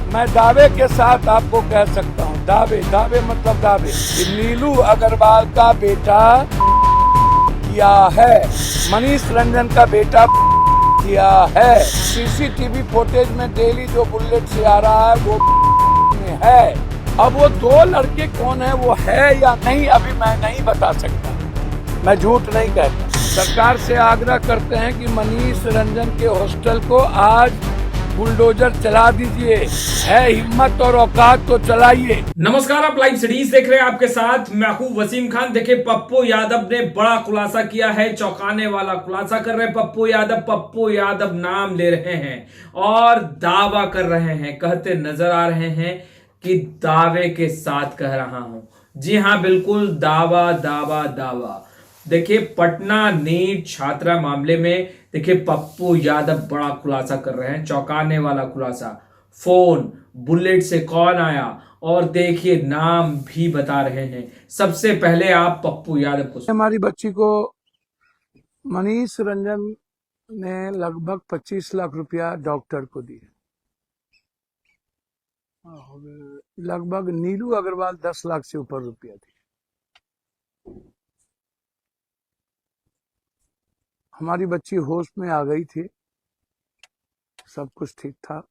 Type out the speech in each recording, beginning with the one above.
मैं दावे के साथ आपको कह सकता हूँ, दावे मतलब दावे, कि नीलू अग्रवाल का बेटा किया है, मनीष रंजन का बेटा किया है। सीसीटीवी फुटेज में डेली जो बुलेट से आ रहा है वो में है। अब वो दो लड़के कौन है, वो है या नहीं, अभी मैं नहीं बता सकता, मैं झूठ नहीं कहता। सरकार से आग्रह करते हैं कि मनीष रंजन के हॉस्टल को आज बुलडोजर चला दीजिए, है हिम्मत और औकात तो चलाइए। नमस्कार, आप लाइव स्टडीज देख रहे हैं, आपके साथ मैं हूं वसीम खान। देखिए, पप्पू यादव ने बड़ा खुलासा किया है, चौंकाने वाला खुलासा कर रहे हैं पप्पू यादव नाम ले रहे हैं और दावा कर रहे हैं, कहते नजर आ रहे हैं कि दावे के साथ कह रहा हूं। जी हां, बिल्कुल दावा दावा दावा। देखिए, पटना नीट छात्रा मामले में देखिए पप्पू यादव बड़ा खुलासा कर रहे हैं, चौंकाने वाला खुलासा। फोन बुलेट से कौन आया और देखिए नाम भी बता रहे हैं। सबसे पहले आप पप्पू यादव को। हमारी बच्ची को मनीष रंजन ने लगभग 25 लाख रुपया डॉक्टर को दिए। लगभग नीलू अग्रवाल 10 लाख से ऊपर रुपया दी। हमारी बच्ची होश में आ गई थी, सब कुछ ठीक था,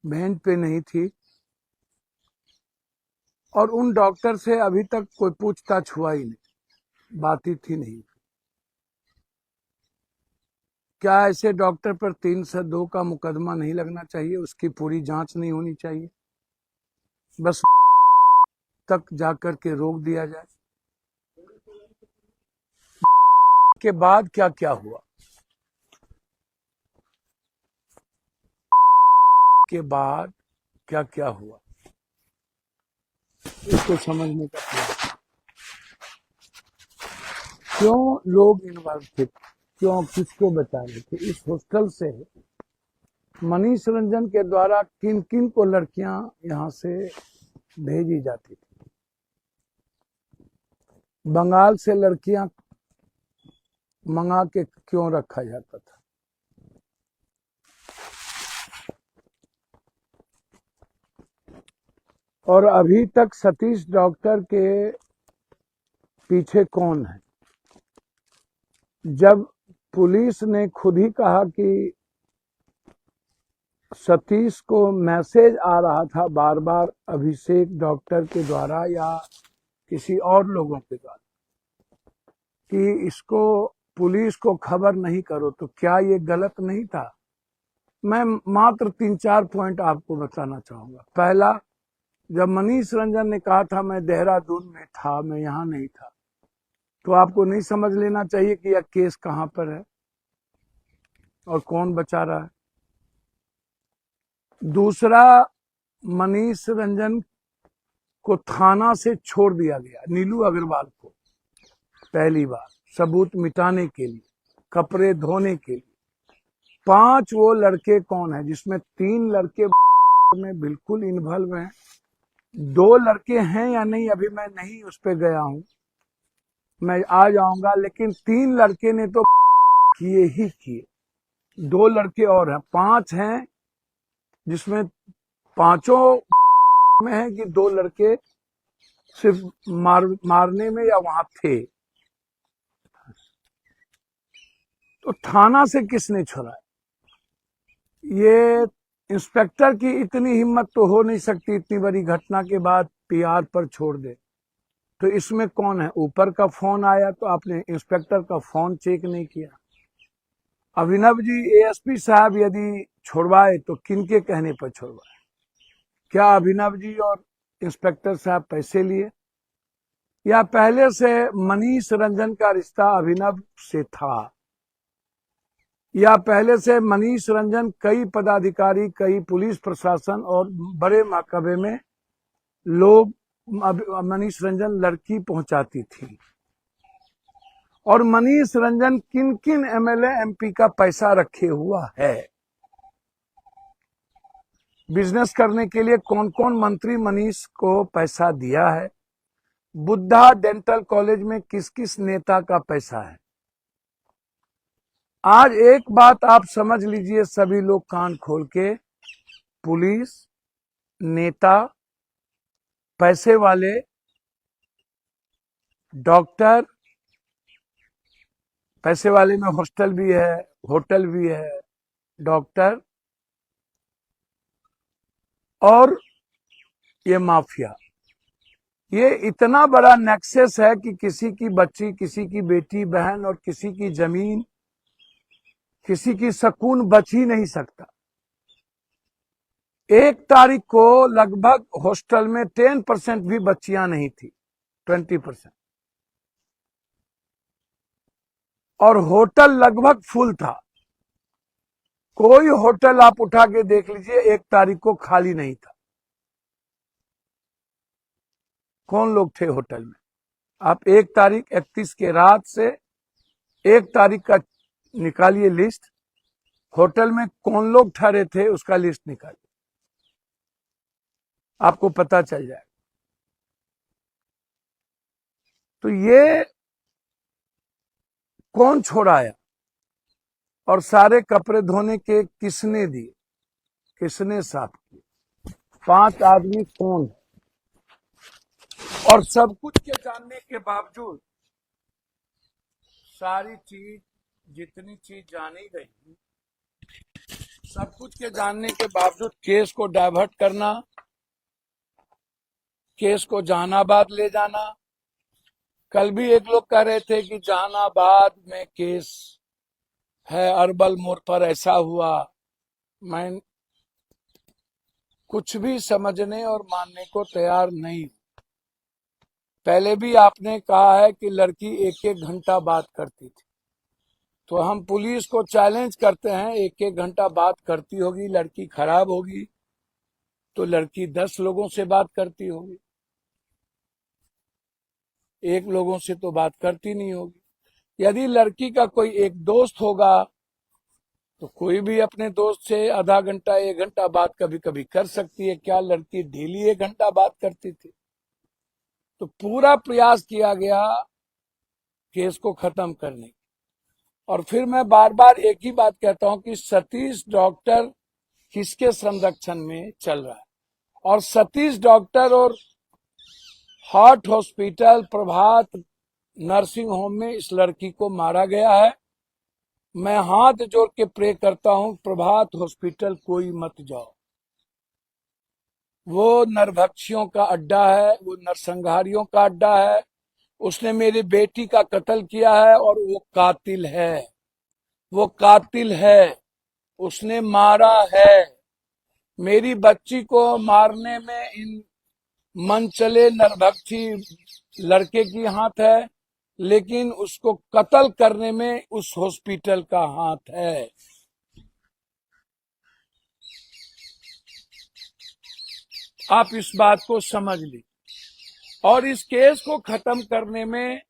बहन पे नहीं थी, और उन डॉक्टर से अभी तक कोई पूछताछ हुआ ही नहीं, बात ही थी नहीं। क्या ऐसे डॉक्टर पर 302 का मुकदमा नहीं लगना चाहिए, उसकी पूरी जांच नहीं होनी चाहिए, बस तक जाकर के रोक दिया जाए। के बाद क्या क्या हुआ, के बाद क्या क्या हुआ, इसको समझने का प्रयास। क्यों लोग इन्वॉल्व थे, क्यों, किसको बचा रहे थे। इस हॉस्टल से मनीष रंजन के द्वारा किन किन को लड़कियां यहां से भेजी जाती थी। बंगाल से लड़कियां मंगा के क्यों रखा जाता था। और अभी तक सतीश डॉक्टर के पीछे कौन है। जब पुलिस ने खुद ही कहा कि सतीश को मैसेज आ रहा था बार बार अभिषेक डॉक्टर के द्वारा या किसी और लोगों के द्वारा कि इसको पुलिस को खबर नहीं करो, तो क्या ये गलत नहीं था। मैं मात्र 3-4 पॉइंट आपको बताना चाहूंगा। पहला, जब मनीष रंजन ने कहा था मैं देहरादून में था, मैं यहाँ नहीं था, तो आपको नहीं समझ लेना चाहिए कि यह केस कहां पर है और कौन बचा रहा है। दूसरा, मनीष रंजन को थाना से छोड़ दिया गया, नीलू अग्रवाल को, पहली बार सबूत मिटाने के लिए, कपड़े धोने के लिए। 5 वो लड़के कौन है, जिसमें 3 लड़के में बिल्कुल इन्वॉल्व हैं, 2 लड़के हैं या नहीं अभी मैं नहीं उस पर गया हूं, मैं आ जाऊंगा, लेकिन 3 लड़के ने तो किए ही किए। 2 लड़के और हैं, 5 हैं, जिसमें पांचों में है कि 2 लड़के सिर्फ मारने में या वहां थे। तो थाना से किसने छोड़ा। ये इंस्पेक्टर की इतनी हिम्मत तो हो नहीं सकती, इतनी बड़ी घटना के बाद पीआर पर छोड़ दे। तो इसमें कौन है। ऊपर का फोन आया तो आपने इंस्पेक्टर का फोन चेक नहीं किया। अभिनव जी एएसपी साहब यदि छोड़वाए तो किनके कहने पर छोड़वाए। क्या अभिनव जी और इंस्पेक्टर साहब पैसे लिए, या पहले से मनीष रंजन का रिश्ता अभिनव से था, या पहले से मनीष रंजन कई पदाधिकारी, कई पुलिस प्रशासन और बड़े महकमे में लोग मनीष रंजन लड़की पहुंचाती थी। और मनीष रंजन किन किन एमएलए एमपी का पैसा रखे हुआ है। बिजनेस करने के लिए कौन कौन मंत्री मनीष को पैसा दिया है। बुद्धा डेंटल कॉलेज में किस किस नेता का पैसा है। आज एक बात आप समझ लीजिए, सभी लोग कान खोल के, पुलिस, नेता, पैसे वाले, डॉक्टर, पैसे वाले में हॉस्टल भी है, होटल भी है, डॉक्टर, और ये माफिया, ये इतना बड़ा नेक्सस है कि किसी की बच्ची, किसी की बेटी बहन और किसी की जमीन, किसी की सुकून बच ही नहीं सकता। 1 तारीख को लगभग हॉस्टल में 10% भी बच्चियां नहीं थी, 20%, और होटल लगभग फुल था। कोई होटल आप उठा के देख लीजिए 1 तारीख को खाली नहीं था। कौन लोग थे होटल में? आप 1 तारीख 31 के रात से 1 तारीख का निकालिए लिस्ट, होटल में कौन लोग ठहरे थे उसका लिस्ट निकालिए, आपको पता चल जाएगा। तो ये कौन छोड़ाया और सारे कपड़े धोने के किसने दिए, किसने साफ किए? 5 आदमी कौन है? और सब कुछ के जानने के बावजूद, सारी चीज, जितनी चीज जानी गई, सब कुछ के जानने के बावजूद केस को डाइवर्ट करना, केस को जहानाबाद ले जाना। कल भी एक लोग कह रहे थे कि जहानाबाद में केस है, अरबल मोड़ पर ऐसा हुआ। मैं कुछ भी समझने और मानने को तैयार नहीं। पहले भी आपने कहा है कि लड़की 1-1 घंटा बात करती थी, तो हम पुलिस को चैलेंज करते हैं, 1-1 घंटा बात करती होगी, लड़की खराब होगी तो लड़की 10 लोगों से बात करती होगी, 1 लोगों से तो बात करती नहीं होगी। यदि लड़की का कोई एक दोस्त होगा तो कोई भी अपने दोस्त से आधा घंटा 1 घंटा बात कभी कभी कर सकती है। क्या लड़की डेली 1 घंटा बात करती थी? तो पूरा प्रयास किया गया केस को खत्म करने की। और फिर मैं बार बार एक ही बात कहता हूं कि सतीश डॉक्टर किसके संरक्षण में चल रहा है, और सतीश डॉक्टर और हार्ट हॉस्पिटल, प्रभात नर्सिंग होम में इस लड़की को मारा गया है। मैं हाथ जोड़ के प्रे करता हूं, प्रभात हॉस्पिटल कोई मत जाओ। वो नरभक्षियों का अड्डा है, वो नरसंहारियों का अड्डा है। उसने मेरी बेटी का कत्ल किया है और वो कातिल है, वो कातिल है, उसने मारा है। मेरी बच्ची को मारने में इन मनचले नरभक्षी लड़के की हाथ है, लेकिन उसको कत्ल करने में उस हॉस्पिटल का हाथ है। आप इस बात को समझ ली। और इस केस को खत्म करने में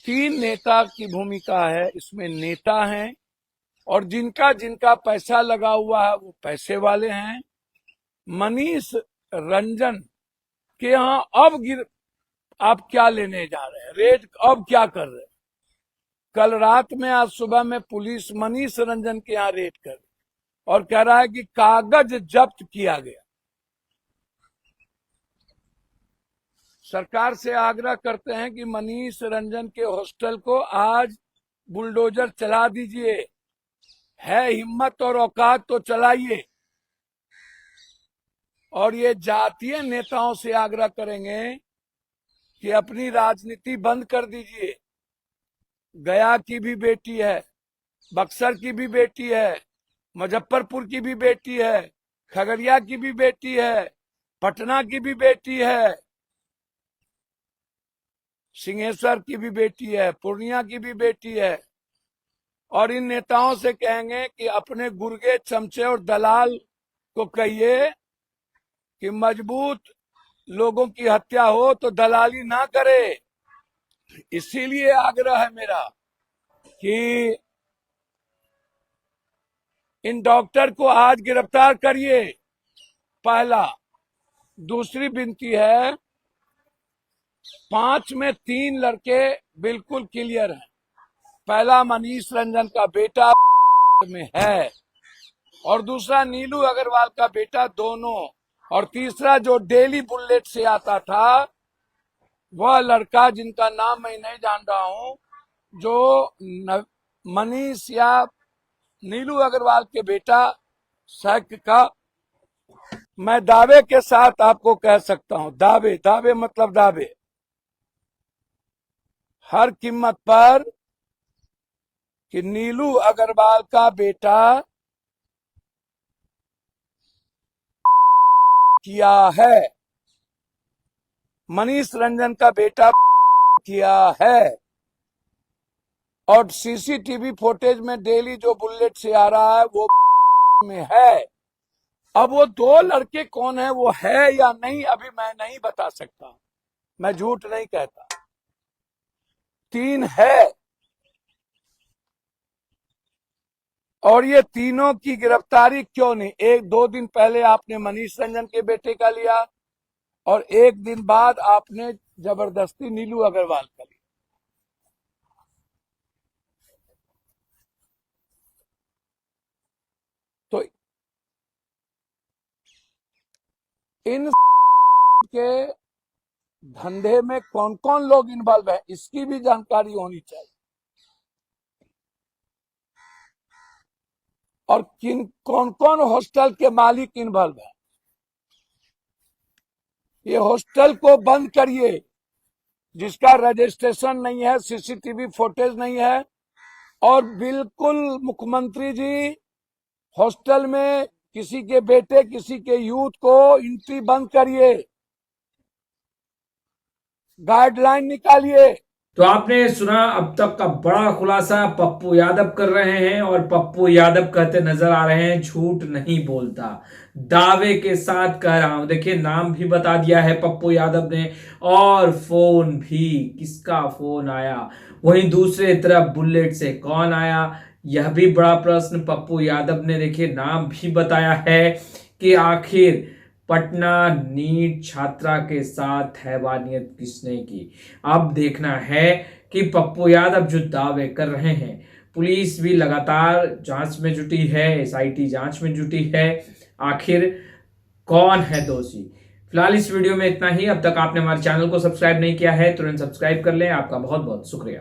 3 नेता की भूमिका है। इसमें नेता हैं और जिनका जिनका पैसा लगा हुआ है वो पैसे वाले हैं। मनीष रंजन के यहाँ अब आप क्या लेने जा रहे हैं? रेड अब क्या कर रहे हैं? कल रात में, आज सुबह में पुलिस मनीष रंजन के यहाँ रेड कर और कह रहा है कि कागज जब्त किया गया। सरकार से आग्रह करते हैं कि मनीष रंजन के हॉस्टल को आज बुलडोजर चला दीजिए। है हिम्मत और औकात तो चलाइए। और ये जातीय नेताओं से आग्रह करेंगे कि अपनी राजनीति बंद कर दीजिए। गया की भी बेटी है, बक्सर की भी बेटी है, मुजफ्फरपुर की भी बेटी है, खगड़िया की भी बेटी है, पटना की भी बेटी है, सिंहेश्वर की भी बेटी है, पूर्णिया की भी बेटी है। और इन नेताओं से कहेंगे कि अपने गुर्गे, चमचे और दलाल को कहिए कि मजबूत लोगों की हत्या हो तो दलाली ना करे। इसीलिए आग्रह है मेरा कि इन डॉक्टर को आज गिरफ्तार करिए, पहला। दूसरी विनती है, 5 में 3 लड़के बिल्कुल क्लियर हैं, पहला मनीष रंजन का बेटा में है और दूसरा नीलू अग्रवाल का बेटा, दोनों, और तीसरा जो डेली बुलेट से आता था वह लड़का जिनका नाम मैं नहीं जान रहा हूं, जो मनीष या नीलू अग्रवाल के बेटा शक का, मैं दावे के साथ आपको कह सकता हूं, दावे मतलब दावे, हर कीमत पर, कि नीलू अग्रवाल का बेटा किया है, मनीष रंजन का बेटा किया है, और सीसीटीवी फुटेज में डेली जो बुलेट से आ रहा है वो में है। अब वो दो लड़के कौन है, वो है या नहीं, अभी मैं नहीं बता सकता, मैं झूठ नहीं कहता, 3 है, और ये तीनों की गिरफ्तारी क्यों नहीं? 1-2 दिन पहले आपने मनीष रंजन के बेटे का लिया और 1 दिन बाद आपने जबरदस्ती नीलू अग्रवाल का लिया। तो इन के धंधे में कौन कौन लोग इन्वॉल्व है, इसकी भी जानकारी होनी चाहिए, और कौन कौन हॉस्टल के मालिक इन्वॉल्व है। ये हॉस्टल को बंद करिए जिसका रजिस्ट्रेशन नहीं है, सीसीटीवी फुटेज नहीं है, और बिल्कुल मुख्यमंत्री जी हॉस्टल में किसी के बेटे, किसी के यूथ को एंट्री बंद करिए, गाइडलाइन निकालिए। तो आपने सुना अब तक का बड़ा खुलासा पप्पू यादव कर रहे हैं, और पप्पू यादव कहते नजर आ रहे हैं झूठ नहीं बोलता, दावे के साथ कह रहा हूं। देखिए नाम भी बता दिया है पप्पू यादव ने, और फोन भी, किसका फोन आया, वहीं दूसरे तरफ बुलेट से कौन आया, यह भी बड़ा प्रश्न। पप्पू यादव ने देखिए नाम भी बताया है कि आखिर पटना नीट छात्रा के साथ हैवानियत किसने की। अब देखना है कि पप्पू यादव जो दावे कर रहे हैं, पुलिस भी लगातार जांच में जुटी है, एसआईटी जांच में जुटी है, आखिर कौन है दोषी। फिलहाल इस वीडियो में इतना ही। अब तक आपने हमारे चैनल को सब्सक्राइब नहीं किया है, तुरंत सब्सक्राइब कर लें। आपका बहुत बहुत शुक्रिया।